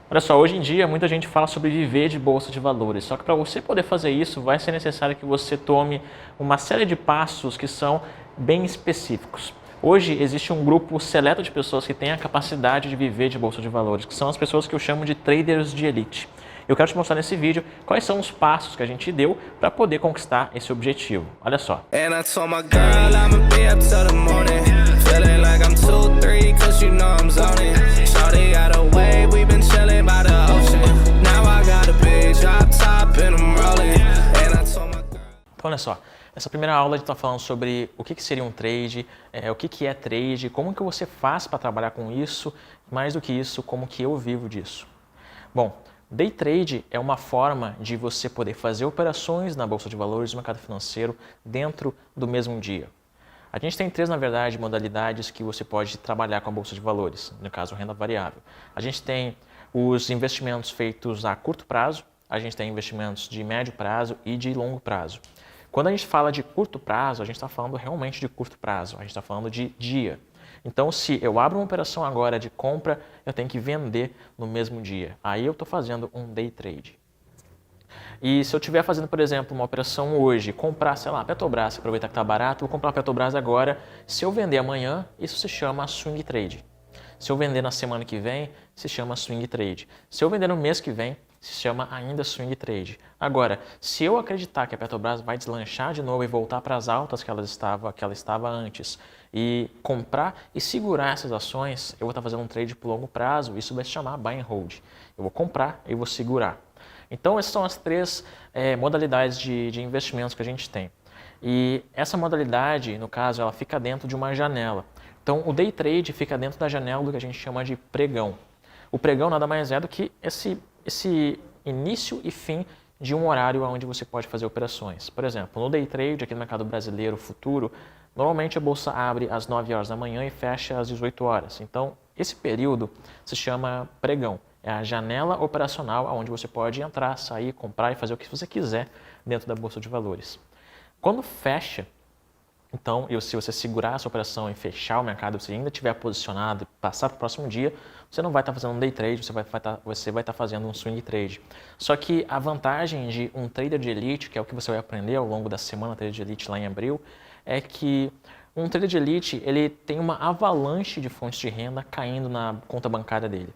Olha só, hoje em dia muita gente fala sobre viver de bolsa de valores, só que para você poder fazer isso vai ser necessário que você tome uma série de passos que são bem específicos. Hoje existe um grupo seleto de pessoas que têm a capacidade de viver de bolsa de valores, que são as pessoas que eu chamo de traders de elite. Eu quero te mostrar nesse vídeo quais são os passos que a gente deu para poder conquistar esse objetivo. Olha só. And I told my girl I'ma be up till the morning. Feeling like I'm 2-3 cause you know I'm zoning. Shawty got a wave, we been chilling by the ocean. Now I got a big drop top and I'm rolling. And I told my girl. Então, olha só, nessa primeira aula a gente está falando sobre o que seria um trade, o que é trade, como que você faz para trabalhar com isso, mais do que isso, como que eu vivo disso. Bom, day trade é uma forma de você poder fazer operações na bolsa de valores do mercado financeiro dentro do mesmo dia. A gente tem três, na verdade, modalidades que você pode trabalhar com a bolsa de valores, no caso, renda variável. A gente tem os investimentos feitos a curto prazo, a gente tem investimentos de médio prazo e de longo prazo. Quando a gente fala de curto prazo, a gente está falando realmente de curto prazo, a gente está falando de dia. Então, se eu abro uma operação agora de compra, eu tenho que vender no mesmo dia. Aí eu estou fazendo um day trade. E se eu estiver fazendo, por exemplo, uma operação hoje, comprar, sei lá, Petrobras, aproveitar que está barato, vou comprar Petrobras agora. Se eu vender amanhã, isso se chama swing trade. Se eu vender na semana que vem, se chama swing trade. Se eu vender no mês que vem, se chama ainda swing trade. Agora, se eu acreditar que a Petrobras vai deslanchar de novo e voltar para as altas que ela estava antes, e comprar e segurar essas ações, eu vou estar fazendo um trade por longo prazo, isso vai se chamar buy and hold. Eu vou comprar e vou segurar. Então, essas são as três modalidades de investimentos que a gente tem. E essa modalidade, no caso, ela fica dentro de uma janela. Então, o day trade fica dentro da janela do que a gente chama de pregão. O pregão nada mais é do que esse início e fim de um horário onde você pode fazer operações. Por exemplo, no day trade, aqui no mercado brasileiro futuro, normalmente a bolsa abre às 9 horas da manhã e fecha às 18 horas. Então, esse período se chama pregão. É a janela operacional onde você pode entrar, sair, comprar e fazer o que você quiser dentro da bolsa de valores. Quando fecha, então, se você segurar essa operação e fechar o mercado, você ainda estiver posicionado e passar para o próximo dia, você não vai estar fazendo um day trade, você vai estar fazendo um swing trade. Só que a vantagem de um trader de elite, que é o que você vai aprender ao longo da semana trader de elite lá em abril, é que um trader de elite ele tem uma avalanche de fontes de renda caindo na conta bancária dele.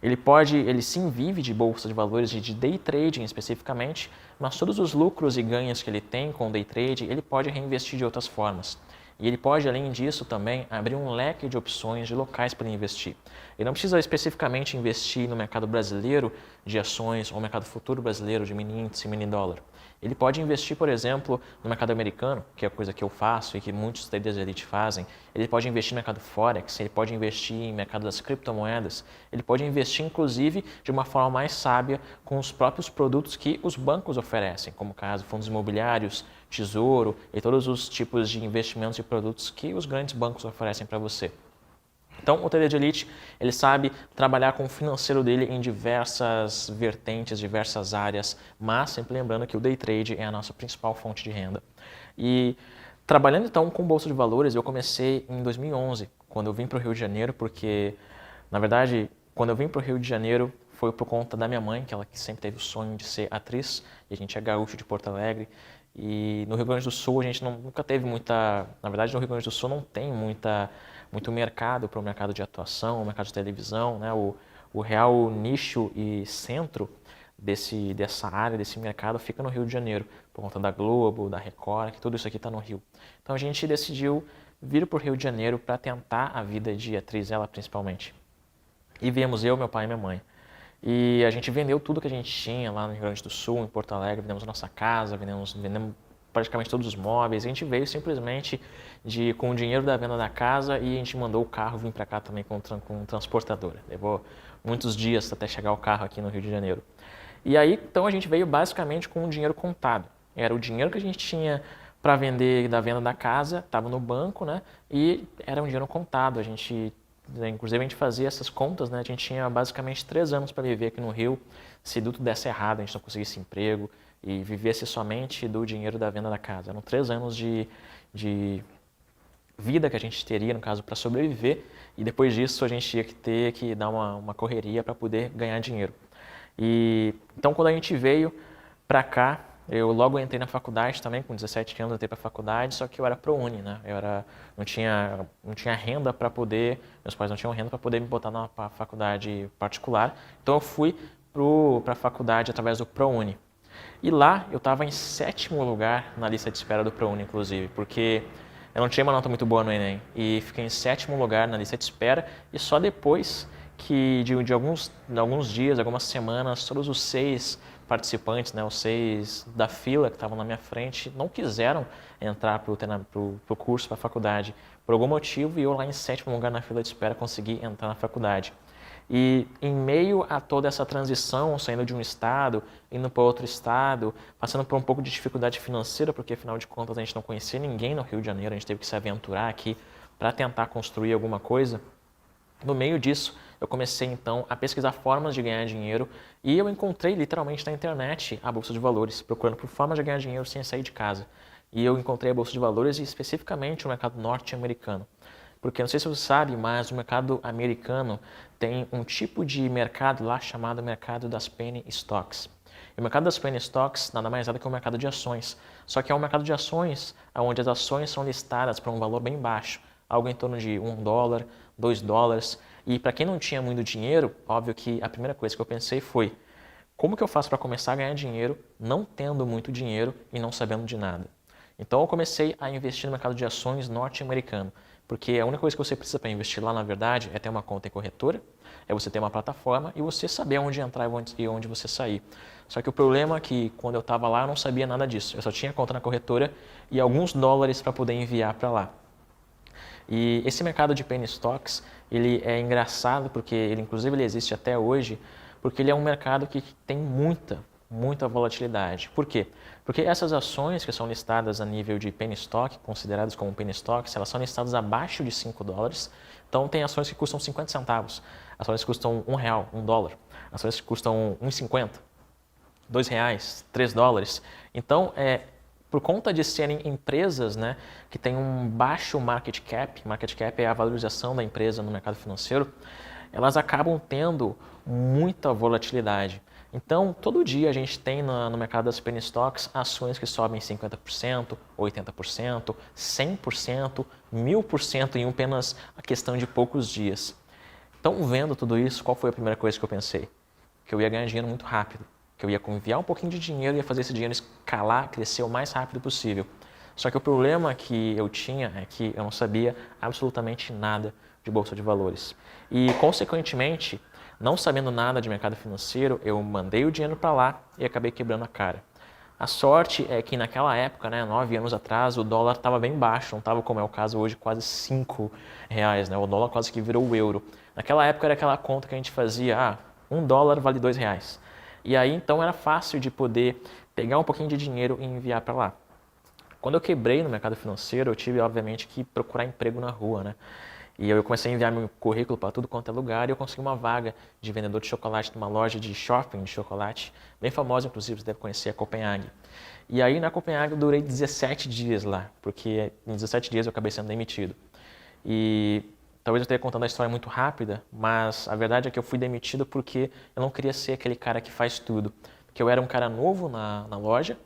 Ele sim vive de bolsa de valores e de day trading especificamente, mas todos os lucros e ganhos que ele tem com o day trade, ele pode reinvestir de outras formas. E ele pode, além disso, também abrir um leque de opções de locais para ele investir. Ele não precisa especificamente investir no mercado brasileiro de ações ou no mercado futuro brasileiro de mini índice e mini dólar. Ele pode investir, por exemplo, no mercado americano, que é a coisa que eu faço e que muitos traders de elite fazem. Ele pode investir no mercado Forex, ele pode investir em mercado das criptomoedas. Ele pode investir, inclusive, de uma forma mais sábia com os próprios produtos que os bancos oferecem, como caso fundos imobiliários, tesouro e todos os tipos de investimentos e produtos que os grandes bancos oferecem para você. Então, o trader de elite, ele sabe trabalhar com o financeiro dele em diversas vertentes, diversas áreas, mas sempre lembrando que o day trade é a nossa principal fonte de renda. E trabalhando então com bolsa de valores, eu comecei em 2011, quando eu vim para o Rio de Janeiro, porque, na verdade, quando eu vim para o Rio de Janeiro, foi por conta da minha mãe, que ela sempre teve o sonho de ser atriz, e a gente é gaúcho de Porto Alegre. E no Rio Grande do Sul a gente nunca teve muita... Na verdade, no Rio Grande do Sul não tem muito mercado para o mercado de atuação, o mercado de televisão, né? O real nicho e centro dessa área, desse mercado, fica no Rio de Janeiro, por conta da Globo, da Record, que tudo isso aqui está no Rio. Então a gente decidiu vir para o Rio de Janeiro para tentar a vida de atriz, ela principalmente. E viemos eu, meu pai e minha mãe. E a gente vendeu tudo que a gente tinha lá no Rio Grande do Sul, em Porto Alegre, vendemos a nossa casa, vendemos praticamente todos os móveis. A gente veio simplesmente com o dinheiro da venda da casa e a gente mandou o carro vir para cá também com transportadora. Levou muitos dias até chegar o carro aqui no Rio de Janeiro. E aí, então, a gente veio basicamente com o dinheiro contado. Era o dinheiro que a gente tinha para vender da venda da casa, estava no banco, né? E era um dinheiro contado. Inclusive, a gente fazia essas contas, né? A gente tinha basicamente 3 anos para viver aqui no Rio. Se tudo desse errado, a gente não conseguisse emprego e vivesse somente do dinheiro da venda da casa. Eram 3 anos de vida que a gente teria, no caso, para sobreviver, e depois disso a gente ia ter que dar uma correria para poder ganhar dinheiro. E então, quando a gente veio para cá, eu logo entrei na faculdade também, com 17 anos eu entrei para a faculdade, só que eu era ProUni, né? Não tinha renda para poder, meus pais não tinham renda para poder me botar na faculdade particular, então eu fui para a faculdade através do ProUni. E lá eu estava em 7º lugar na lista de espera do ProUni, inclusive, porque eu não tinha uma nota muito boa no Enem e fiquei em 7º lugar na lista de espera e só depois que de alguns dias, algumas semanas, todos os 6 participantes, né, os 6 da fila que estavam na minha frente, não quiseram entrar para o curso, para a faculdade, por algum motivo, e eu lá em 7º lugar na fila de espera consegui entrar na faculdade. E em meio a toda essa transição, saindo de um estado, indo para outro estado, passando por um pouco de dificuldade financeira, porque afinal de contas a gente não conhecia ninguém no Rio de Janeiro, a gente teve que se aventurar aqui para tentar construir alguma coisa. No meio disso, eu comecei então a pesquisar formas de ganhar dinheiro e eu encontrei literalmente na internet a Bolsa de Valores, procurando por formas de ganhar dinheiro sem sair de casa. E eu encontrei a Bolsa de Valores e especificamente o mercado norte-americano. Porque não sei se você sabe, mas o mercado americano tem um tipo de mercado lá chamado mercado das penny stocks. E o mercado das penny stocks nada mais é do que um mercado de ações. Só que é um mercado de ações onde as ações são listadas por um valor bem baixo, algo em torno de $1, $2. E para quem não tinha muito dinheiro, óbvio que a primeira coisa que eu pensei foi: como que eu faço para começar a ganhar dinheiro não tendo muito dinheiro e não sabendo de nada? Então eu comecei a investir no mercado de ações norte-americano, porque a única coisa que você precisa para investir lá, na verdade, é ter uma conta em corretora, é você ter uma plataforma e você saber onde entrar e onde você sair. Só que o problema é que quando eu estava lá eu não sabia nada disso, eu só tinha conta na corretora e alguns dólares para poder enviar para lá. E esse mercado de penny stocks, ele é engraçado porque ele existe até hoje, porque ele é um mercado que tem muita volatilidade. Por quê? Porque essas ações que são listadas a nível de penny stock, consideradas como penny stocks, elas são listadas abaixo de $5. Então tem ações que custam 50 centavos, ações que custam R$1, $1, ações que custam 1,50, R$2, $3. Então, por conta de serem empresas, né, que têm um baixo market cap é a valorização da empresa no mercado financeiro, elas acabam tendo muita volatilidade. Então, todo dia a gente tem no mercado das penny stocks ações que sobem 50%, 80%, 100%, 1000% em apenas a questão de poucos dias. Então, vendo tudo isso, qual foi a primeira coisa que eu pensei? Que eu ia ganhar dinheiro muito rápido, que eu ia enviar um pouquinho de dinheiro e ia fazer esse dinheiro escalar, crescer o mais rápido possível. Só que o problema que eu tinha é que eu não sabia absolutamente nada de bolsa de valores. E, consequentemente, não sabendo nada de mercado financeiro, eu mandei o dinheiro para lá e acabei quebrando a cara. A sorte é que naquela época, né, 9 anos atrás, o dólar estava bem baixo, não estava como é o caso hoje, quase R$5, né? O dólar quase que virou o euro. Naquela época era aquela conta que a gente fazia, $1 vale R$2. E aí então era fácil de poder pegar um pouquinho de dinheiro e enviar para lá. Quando eu quebrei no mercado financeiro, eu tive obviamente que procurar emprego na rua, né? E eu comecei a enviar meu currículo para tudo quanto é lugar e eu consegui uma vaga de vendedor de chocolate numa loja de shopping de chocolate, bem famosa, inclusive, você deve conhecer, a Copenhague. E aí na Copenhague eu durei 17 dias lá, porque em 17 dias eu acabei sendo demitido. E talvez eu esteja contando a história muito rápida, mas a verdade é que eu fui demitido porque eu não queria ser aquele cara que faz tudo. Porque eu era um cara novo na loja,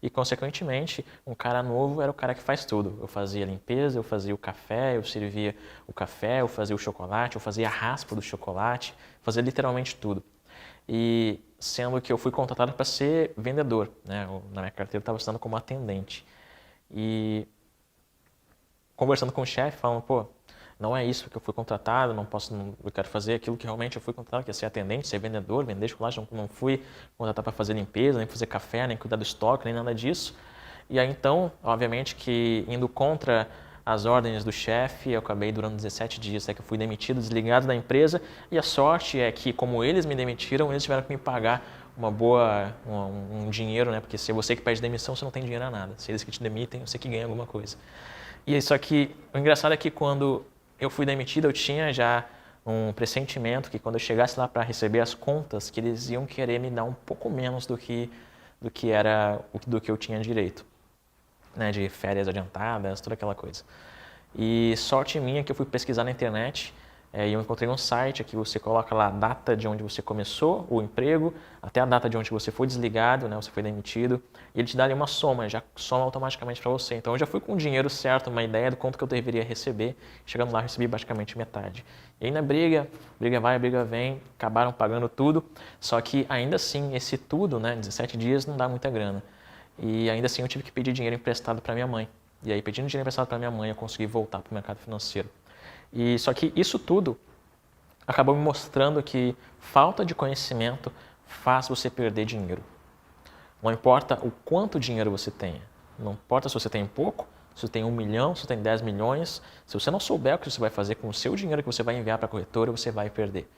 e, consequentemente, um cara novo era o cara que faz tudo. Eu fazia a limpeza, eu fazia o café, eu servia o café, eu fazia o chocolate, eu fazia a raspa do chocolate, fazia literalmente tudo. E sendo que eu fui contratado para ser vendedor, né? Na minha carteira eu estava estando como atendente. E conversando com o chefe, falando, pô, não é isso que eu fui contratado, eu quero fazer aquilo que realmente eu fui contratado, que é ser atendente, ser vendedor, vender chocolate, não fui contratado para fazer limpeza, nem fazer café, nem cuidar do estoque, nem nada disso. E aí então, obviamente que indo contra as ordens do chefe, eu acabei durando 17 dias, até que eu fui demitido, desligado da empresa, e a sorte é que, como eles me demitiram, eles tiveram que me pagar um dinheiro, né? Porque se é você que pede demissão, você não tem dinheiro a nada. Se eles que te demitem, você que ganha alguma coisa. E só que o engraçado é que quando eu fui demitido, eu tinha já um pressentimento que quando eu chegasse lá para receber as contas, que eles iam querer me dar um pouco menos do que eu tinha direito, né, de férias adiantadas, toda aquela coisa. E sorte minha que eu fui pesquisar na internet e eu encontrei um site que você coloca lá a data de onde você começou o emprego, até a data de onde você foi desligado, né, você foi demitido, e ele te dá ali uma soma, já soma automaticamente para você. Então eu já fui com o dinheiro certo, uma ideia do quanto que eu deveria receber, chegando lá eu recebi basicamente metade. E aí na briga vai, briga vem, acabaram pagando tudo, só que ainda assim esse tudo, né, 17 dias não dá muita grana. E ainda assim eu tive que pedir dinheiro emprestado para minha mãe. E aí pedindo dinheiro emprestado para minha mãe eu consegui voltar para o mercado financeiro. E só que isso tudo acabou me mostrando que falta de conhecimento faz você perder dinheiro. Não importa o quanto dinheiro você tenha. Não importa se você tem pouco, se você tem 1 milhão, se você tem 10 milhões. Se você não souber o que você vai fazer com o seu dinheiro que você vai enviar para a corretora, você vai perder.